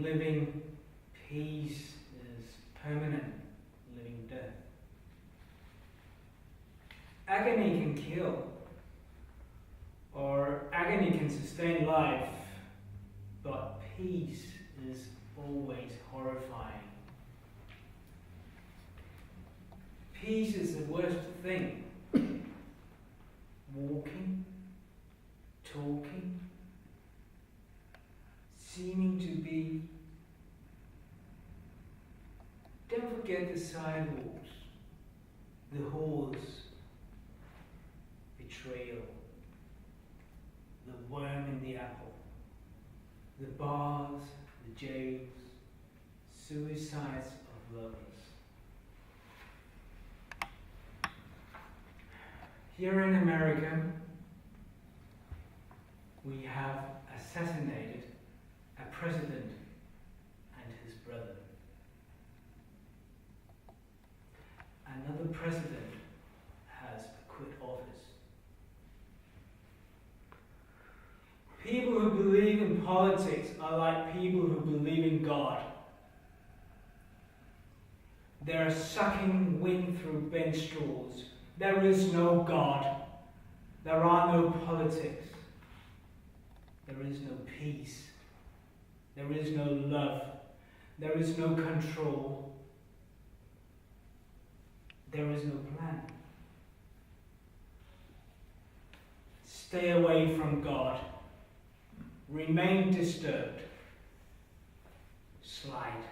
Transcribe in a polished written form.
living peace is permanent, living death. Agony can kill, or agony can sustain life, but peace is always horrifying. Peace is the worst thing. Walking, talking, seeming to be. Don't forget the sidewalks, the whores, betrayal, the worm in the apple, the bars, the jails, suicides of lovers. Here in America, we have assassinated a president and his brother. Another president has quit office. People who believe in politics are like people who believe in God. They are sucking wind through bench straws. There is no God. There are no politics. There is no peace. There is no love. There is no control. There is no plan. Stay away from God. Remain disturbed. Slide.